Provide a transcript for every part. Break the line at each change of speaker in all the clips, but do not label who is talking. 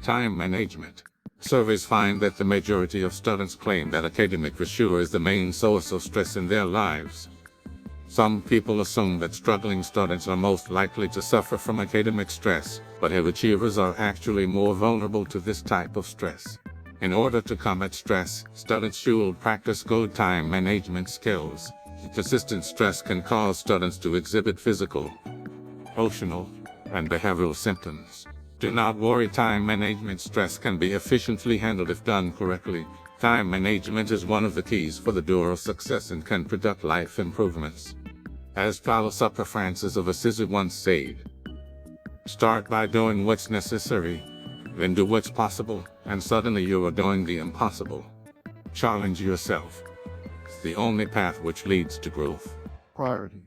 Time management. Surveys find that the majority of students claim that academic pressure is the main source of stress in their lives. Some people assume that struggling students are most likely to suffer from academic stress, but high achievers are actually more vulnerable to this type of stress. In order to combat stress, students should practice good time management skills. Persistent stress can cause students to exhibit physical, emotional, and behavioral symptoms. Do not worry, time management stress can be efficiently handled if done correctly. Time management is one of the keys for the door of success and can produce life improvements. As philosopher Francis of Assisi once said, start by doing what's necessary, then do what's possible, and suddenly you are doing the impossible. Challenge yourself. It's the only path which leads to growth.
Priorities.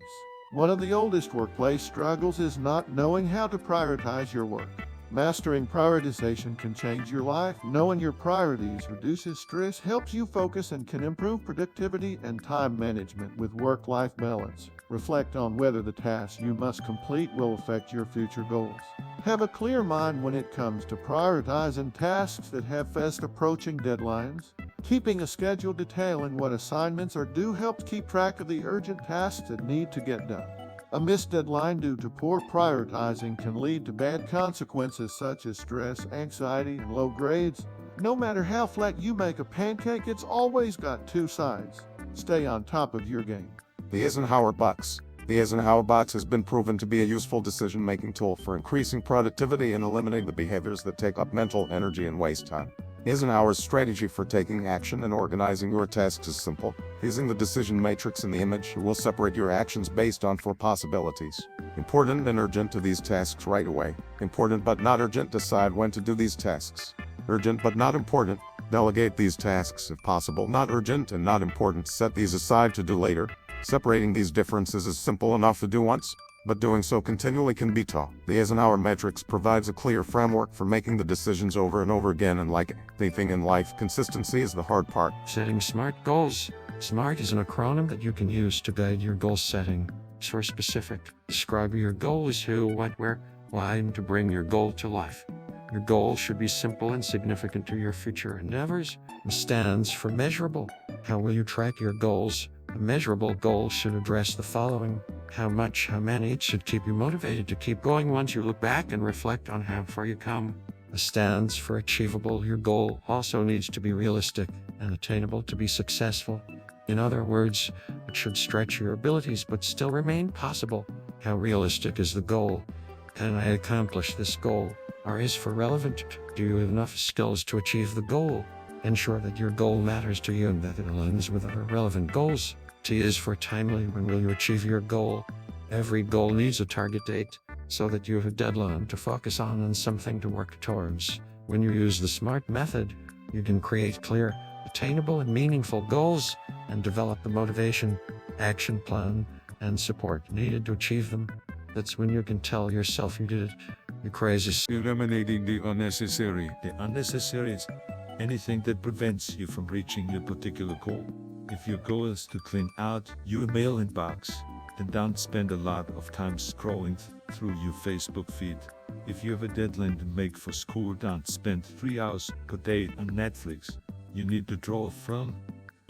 One of the oldest workplace struggles is not knowing how to prioritize your work. Mastering prioritization can change your life. Knowing your priorities reduces stress, helps you focus, and can improve productivity and time management with work-life balance. Reflect on whether the tasks you must complete will affect your future goals. Have a clear mind when it comes to prioritizing tasks that have fast approaching deadlines. Keeping a schedule detailing what assignments are due helps keep track of the urgent tasks that need to get done. A missed deadline due to poor prioritizing can lead to bad consequences such as stress, anxiety, and low grades. No matter how flat you make a pancake, it's always got two sides. Stay on top of your game.
The Eisenhower box. The Eisenhower box has been proven to be a useful decision-making tool for increasing productivity and eliminating the behaviors that take up mental energy and waste time. Eisenhower's strategy for taking action and organizing your tasks is simple. Using the decision matrix in the image, you will separate your actions based on four possibilities. Important and urgent, to these tasks right away. Important but not urgent, decide when to do these tasks. Urgent but not important, delegate these tasks if possible. Not urgent and not important, set these aside to do later. Separating these differences is simple enough to do once, but doing so continually can be taught. The Eisenhower matrix provides a clear framework for making the decisions over and over again, and like anything in life, consistency is the hard part.
Setting SMART goals. SMART is an acronym that you can use to guide your goal setting. So specific. Describe your goals: who, what, where, why, and to bring your goal to life. Your goal should be simple and significant to your future endeavors. It stands for measurable. How will you track your goals? A measurable goal should address the following: how much, how many. It should keep you motivated to keep going once you look back and reflect on how far you come. A stands for achievable. Your goal also needs to be realistic and attainable to be successful. In other words, it should stretch your abilities but still remain possible. How realistic is the goal? Can I accomplish this goal? R is for relevant. Do you have enough skills to achieve the goal? Ensure that your goal matters to you and that it aligns with other relevant goals. T is for timely. When will you achieve your goal? Every goal needs a target date, so that you have a deadline to focus on and something to work towards. When you use the SMART method, you can create clear, attainable, and meaningful goals and develop the motivation, action plan, and support needed to achieve them. That's when you can tell yourself you did it. You're crazy.
Eliminating the unnecessary. The unnecessary is anything that prevents you from reaching your particular goal. If your goal is to clean out your mail inbox, then don't spend a lot of time scrolling through your Facebook feed. If you have a deadline to make for school, don't spend 3 hours per day on Netflix. You need to draw a firm,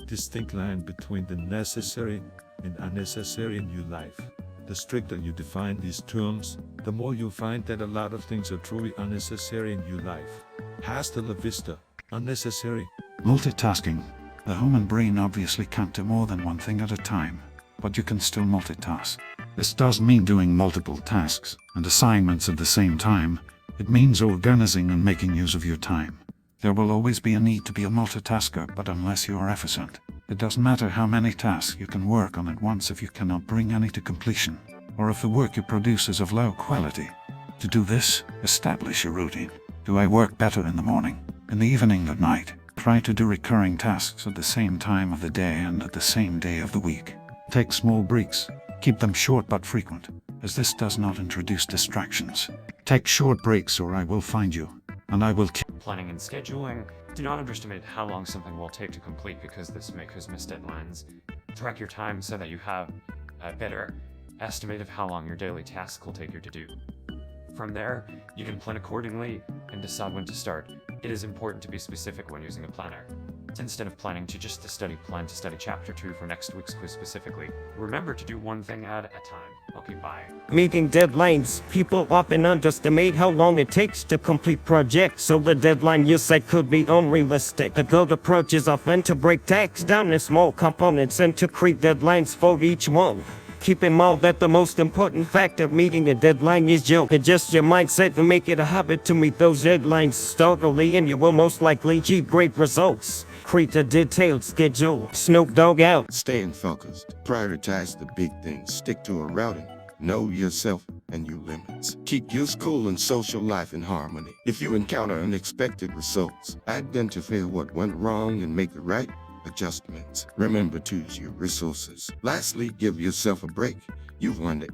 distinct line between the necessary and unnecessary in your life. The stricter you define these terms, the more you'll find that a lot of things are truly unnecessary in your life. Hasta la vista. Unnecessary.
Multitasking. The human brain obviously can't do more than one thing at a time, but you can still multitask. This doesn't mean doing multiple tasks and assignments at the same time. It means organizing and making use of your time. There will always be a need to be a multitasker, but unless you are efficient, it doesn't matter how many tasks you can work on at once if you cannot bring any to completion, or if the work you produce is of low quality. To do this, establish a routine. Do I work better in the morning, in the evening, at night? Try to do recurring tasks at the same time of the day and at the same day of the week. Take small breaks. Keep them short but frequent, as this does not introduce distractions. Take short breaks or I will find you, and I will kill.
Planning and scheduling. Do not underestimate how long something will take to complete, because this may cause missed deadlines. Track your time so that you have a better estimate of how long your daily task will take you to do. From there, you can plan accordingly and decide when to start. It is important to be specific when using a planner. Instead of planning to just plan to study chapter 2 for next week's quiz specifically. Remember to do one thing at a time. Okay, bye.
Meeting deadlines. People often underestimate how long it takes to complete projects, so the deadline you set could be unrealistic. A good approach is often to break tasks down in small components and to create deadlines for each one. Keep in mind that the most important factor of meeting a deadline is you adjust your mindset and make it a habit to meet those deadlines steadily, and you will most likely achieve great results. Create a detailed schedule. Snoop Dogg out.
Staying focused. Prioritize the big things. Stick to a routing. Know yourself and your limits. Keep your school and social life in harmony. If you encounter unexpected results, identify what went wrong and make the right adjustments. Remember to use your resources. Lastly, give yourself a break. You've earned it.